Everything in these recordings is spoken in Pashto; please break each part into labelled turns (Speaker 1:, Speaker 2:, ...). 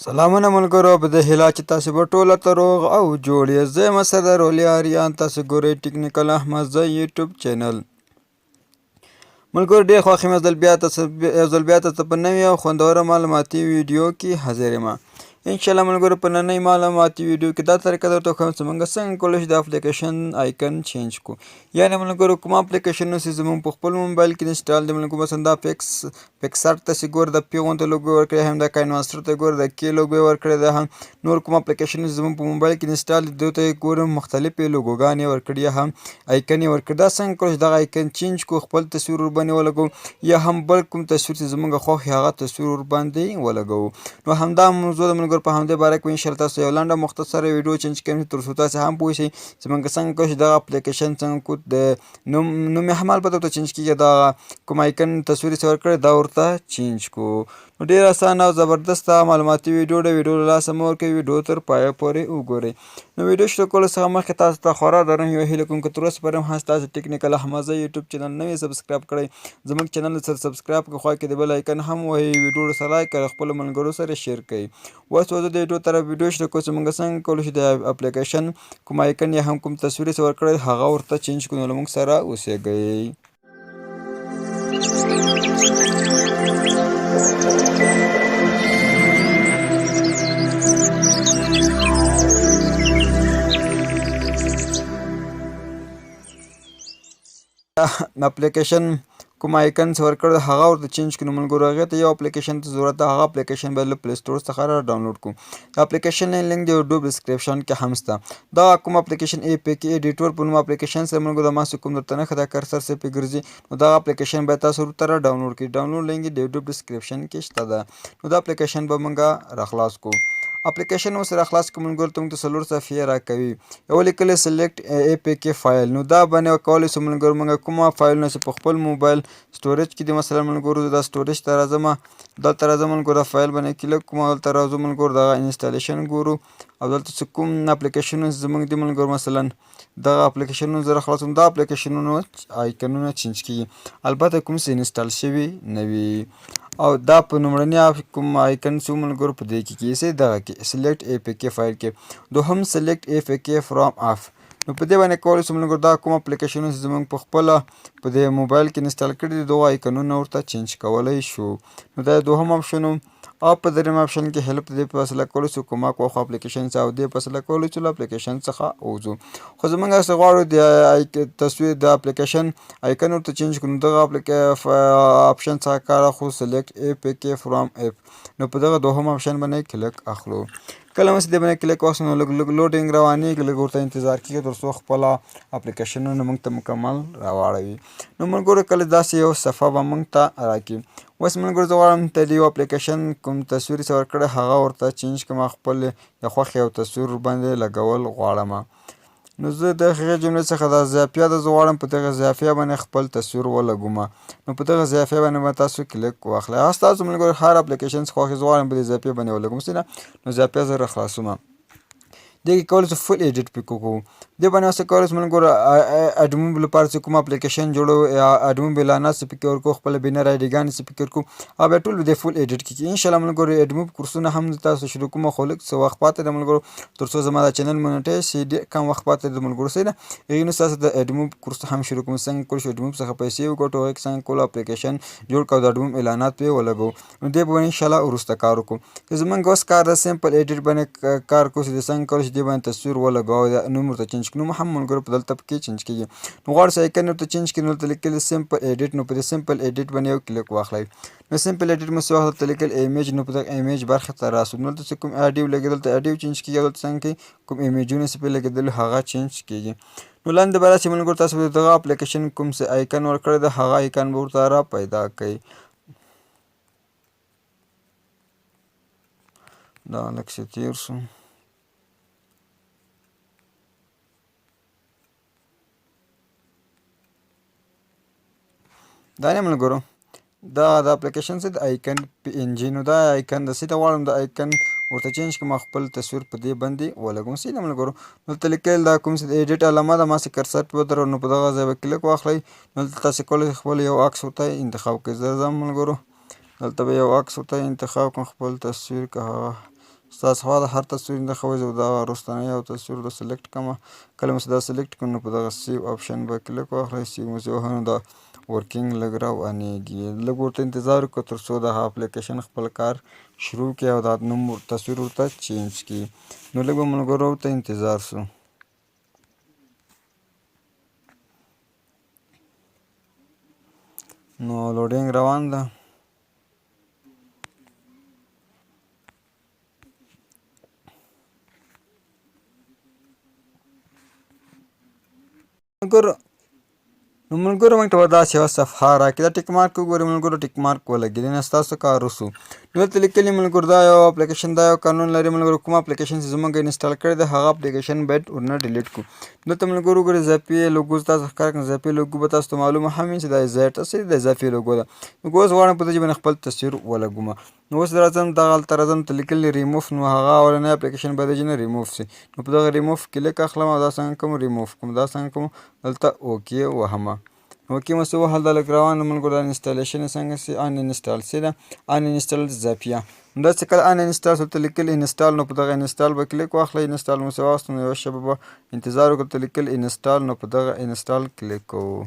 Speaker 1: سلامونه ملګرو په دې هیله چې تاسې به ټوله ته روغ او جوړ یاست. زه یم اسدر ولی آریان، تاسې ګورئ ټیکنیکل احمد زه یوټیوب چینل. ملګرو ډېر خوښ یم یو ځل بیا تاسو په نوې او خوندوره معلوماتي ویډیو کې حاضر یم. انشاءالله ملګرو په نننۍ معلوماتي ویډیو کې دا طریقه درته وښیم چې موږ څنګه کولی شو د اپلیکیشن آیکن چینج کړو. یعنې ملګرو کوم اپلیکیشنونه چې زموږ په خپل موبایل کې انسټال دي ملګرو، مثلا دا پکسارټ ته چې ګورو د پی غونته لوګو ورکړی، هم د کاینماستر ته ګورو د کې لوګو ورکړی ده، هم نور کوم اپلیکیشنونه چې زموږ په موبایل کې انسټال دي دوی ته یې ګورو مختلفې لوګوګانې ورکړي یا هم آیکن یې ورکړي. دا څنګه کولی شو دغه آیکن چینج کړو، خپل تصویر ورباندې ولګوو یا هم بل کوم تصویر چې زموږ خوښ وي هغه تصویر ورباندې ولګوو. نو همدا موضوع ده ملګرو، په همدې باره کې انشاءالله تاسو یو لنډه مختصره ویډیو چینج کوم تر څو تاسو هم پوه شئ چې موږ څنګه کولی شو دغه اپلیکیشن څنګه کو د نوم یې هم البته ورته چینج کېږي، دغه کوم آیکن تصویر چې ورکړی دا ورته چینج کړو. نو ډېر اسانه او زبردسته معلوماتي ویډیو ده. ویډیو له لاسه مه ورکوئ، ویډیو تر پایه پورې وګورئ. نو ویډیو شروع کولو څخه مخکې تاسو ته خورا ډېره یوه هیله کوم که تر اوسه پورې هم هست تاسو ټیکنیکل احمد زه یوټیوب چینل نه وي سبسکرایب کړی، زموږ چینل سره سبسکرایب کړئ، خوا کې د بل آیکن هم وهئ، ویډیو سره لایک کړئ، خپلو ملګرو سره شیر کړئ. اوس به زه د ویډیو طرف ویډیو شروع کوم چې موږ څنګه کولی شو د اپلیکیشن کوم آیکن یا هم کوم تصویر چې ورکړی هغه ورته چینج کړو. نو له موږ سره اوسېږئ. اپلیکیشن کوم آیکن چې ورکړی هغه ورته چینج کړو. ملګرو هغې ته یو اپلیکیشن ته ضرورت ده، هغه اپلیکیشن باید له پلی سټور څخه را ډاونلوډ کړو. د اپلیکیشن لینک د یوټیوب ډسکرپشن کې هم شته. دا کوم اپلیکیشن اے پی کې ایډیټور په نوم اپلیکیشن سره ملګرو د ما چې کوم درته نښه ده کرسر سره پرې ګرځي، نو دغه اپلیکیشن باید تاسو ورته را ډاونلوډ کړئ. ډاونلوډ لینک یې د یوټیوب ډسکرپشن کې شته ده. نو دا اپلیکیشن به موږ راخلاص کړو. اپلیکیشن ورسره خلاص کړو ملګرو ته موږ ته څلور صفحې راکوي. یو لیکلی سلیکټ اے پی کې فایل، نو دا باندې کولی شو ملګرو موږ کومه فایلونه چې په خپل موبایل سټوریج کې دي، مثلا ملګرو دا سټوریج ته راځم، دلته راځم ملګرو فایل باندې کلیک کوم، دلته راځو ملګرو دغه انسټالیشن ګورو او دلته چې کوم اپلیکیشنونه زموږ دي ملګرو، مثلا دغه اپلیکیشنونه زه راخلاصوم. دا اپلیکیشنونو آیکنونه چینج کېږي، البته کوم چې انسټال شوي نه وي. او دا په لومړني کوم آیکن چې ملګرو په دې کې کیږي دغه کې سلیکټ اے پی کې فایل کې، دوهم سلیکټ اے پی کې فرام اف. نو په دې باندې کولی شو ملګرو دا کوم اپلیکیشنونه چې زموږ په خپله په دې موبایل کې انسټال کړي دي دغه آیکنونه ورته چینج کولی شو. نو دا دوهم آپشن و. او په دریم آپشن کې هیلپ دې په فیصله کولی شو کومه خو اپلیکیشن څخه او دې فیصله کولی شو له اپلیکیشن څخه ووځو. خو زموږ هسې غواړو د تصویر د اپلیکیشن آیکن ورته چینج کړو، نو دغه آپشن څخه کار اخلو سلیکټ اے پی کې فرام اپ. نو په دغه دوهم آپشن باندې کلیک اخلو. کله مو چې دې باندې کلیک واخلو نو لږ لوډینګ روانېږي، لږ ورته انتظار کېږي تر څو خپله اپلیکیشنونه موږ ته مکمل راواړوي. نو ملګرو کله داسې یو صفحه به موږ ته راکړي. اوس ملګرو زه غواړم ته د یو اپلیکیشن کوم تصویر چې ورکړی هغه ورته چینج کړم، خپل د خوښې یو تصویر باندې لګول غواړم. نو زه د هغې جملې څخه دا اضافیه ده، زه غواړم په دغه اضافیه باندې خپل تصویر ولګوم. نو په دغه اضافیه باندې به تاسو کلیک واخلئ. ستاسو ملګرو هر اپلیکیشن چې خوښ وي زه غواړم په دې اضافیه باندې ولګوم، نو اضافیه زه راخلاصوم. دې کې کولی شو فل ایډیټ پې وکړو. دې باندې اوس کولی شو ملګرو اډموب لپاره چې کوم اپلیکیشن جوړو یا اډموب اعلانات چې پکې ورکړو، خپله بینر آیډیګانې چې پکې ورکړو، او بیا ټول دې فل ایډیټ کې انشاءالله ملګرو اډموب کورسونه هم تاسو شروع کوم، خو لږ څه وخت پاتې ده ملګرو تر څو زما دا چینل مونیټایز شي، ډېر کم وخت پاتې ده ملګرو. هغې نو ستاسو د اډموب کورس هم شروع کوم، څنګه کولی شو اډموب څخه پیسې وګټو، هغې کې څنګه کولو اپلیکیشن جوړ کړو، د اډموب اعلانات پرې ولګوو. نو دې به انشاءالله وروسته کار وکړو. زموږ اوس کار د سمپل ایډیټ باندې کار کوو چې څنګه کولی شو دې باندې تصویر ولګوو، نوم ورته چینج کړو. نوم هم ملګرو په دلته پکې چینج کېږي. نو غواړو چې آیکن ورته چینج کړي، نو دلته لیکلي سمپل ایډیټ، نو په دې سمپل ایډیټ باندې یو کلیک واخلئ. نو سمپل ایډیټ مو چې واخلو دلته لیکل ایمیج، نو په دغه ایمیج برخې ته راسو. نو دلته چې کوم اډیو لګېدل دلته اډیو چینج کېږي، او دلته څنګه کوي کوم ایمیجونه چې پرې لګېدلي هغه چینج کېږي. نو لاندې به راسي ملګرو تاسو به دغه اپلیکیشن کوم چې آیکن ورکړی ده هغه آیکن به ورته را پیدا کوئ. دا لږ څه تېر شو. دا نه ملګرو دا د اپلیکیشن څه د آیکن پی ان جي، نو دا آیکن د سیده غواړم د آیکن ورته چینج کړم، خپل تصویر په دې باندې ولګوم. سیده ملګرو دلته لیکل دا کوم چې د ایډیټ علامه ده، ما چې کرسر پې ودرول، نو په دغه ځای به کلیک واخلئ. نو دلته تاسې کولی شئ خپل یو عکس ورته انتخاب کړئ. زه ځم ملګرو دلته به یو عکس ورته انتخاب کړم، خپل تصویر که هغه ستاسو خوا د هر تصویر انتخابوي. زه دغه وروستنی یو تصویر د سلیکټ کړم. کله مو چې دا سلیکټ کړو نو په دغه سیو آپشن به کلیک واخلئ. سیو مو چې ووهئ نو دا ورکینګ لږ روانېږي. لږ ورته انتظار وکړو تر څو دغه اپلیکیشن خپل کار شروع کړي او دا نوم تصویر ورته چینج کړي. نو لږ به ملګرو ورته انتظار سو. نو لوډینګ روان ده. نو ملګرو موږ ته به داسې یوه صفحه راکړي. دا ټیک مارک وګورئ ملګرو، ټیک مارک ولګېدی نه ستاسو کار وسو. نو دلته لیکلي ملګرو دا یو اپلیکیشن دا یو قانون لري ملګرو، کوم اپلیکیشن چې زموږ انسټال کړی دی هغه اپلیکیشن باید ورنه ډیلیټ کړو. دلته ملګرو وګورئ اضافي لوګو تاسو ښکاره کړم. اضافي لوګو به تاسو ته معلومه هم وي چې دا زیډ څه د اضافي لوګو ده. نو اوس غواړم په دې ژبه خپل تصویر ولګوم. نو اوس راځم دغه هلته راځم ته لیکلي ریموف، نو هغه اولنی اپلیکیشن باید نه ریموف سي. نو په دغه ریموف کلیک اخلم او دا څنګه کوم ریموف کوم. دا څنګه کوم دلته اوکې وهمه. اوکې مو څه وهل دا لږ روان ملګرو. دا انسټالیشن یې څنګه سي ان انسټال سي ده ان انسټال اضافیه. دا چې کله ان انسټال ورته لیکل انسټال، نو په دغه انسټال به کلیک واخلئ. انسټال مو څه واخیست نو یوه شېبه به انتظار وکړو. ورته لیکل انسټال، نو په دغه انسټال کلیک کوو.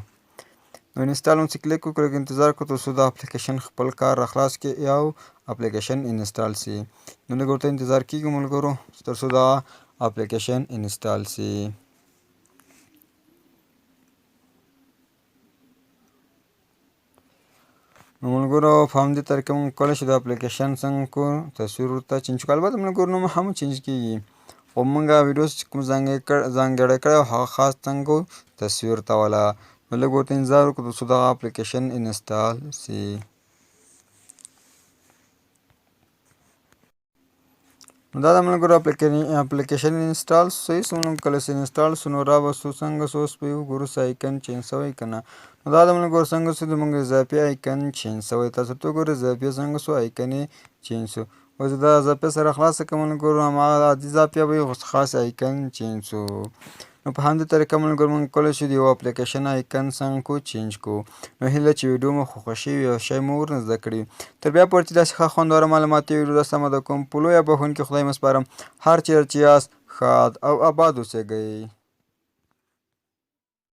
Speaker 1: نو انسټال مو چې کلیک وکړو لږ انتظار وکړو تر څو دا اپلیکیشن خپل کار راخلاص کړي او اپلیکیشن انسټال سي. نو لږ ورته انتظار کېږي ملګرو تر څو دا اپلیکیشن انسټال سي. نو ملګرو په همدې طریقه موږ کولی شو د اپلیکیشن څنګه کړو تصویر ورته چینج کړو. البته ملګرو نوم هم چینج کېږي، خو موږ ویډیوز چې کوم ځانګړی کړی هغه خاص څنګه کړو تصویر ته والا. نو لږ ورته انتظار وکړو تر څو دغه اپلیکیشن انسټال سي. نو دا د ملګرو اپلیکیشن انسټال سو. کله چې انسټال سو نو را به سو څنګه سو اوس به یې وګورو څه آیکن چینج سوی که نه. نو دا د ملګرو څنګه سو زموږ اضافي آیکن چینج سوی. تاسو ورته وګورئ اضافي څنګه سو آیکن یې چینج سو. اوس دا اضافه سره خلاصه کړم ملګرو، هماغه عادي اضافه به وي خو خاص آیکن چینج سو. نو په همدې طریقه ملګرو موږ کولی شو د یو اپلیکیشن آیکن څنګه کړو چینج کړو. نو هیله چې ویډیو مو خوښه شوې او شی مو ورنه زده کړي. تر بیا پورې چې داسې ښه خوندوره معلوماتي ویډیو ده سمه ده کوم په لویه بخښونکي خدای مو سپارم. هر چېرې چې یاست ښاد او اباد اوسیږئ.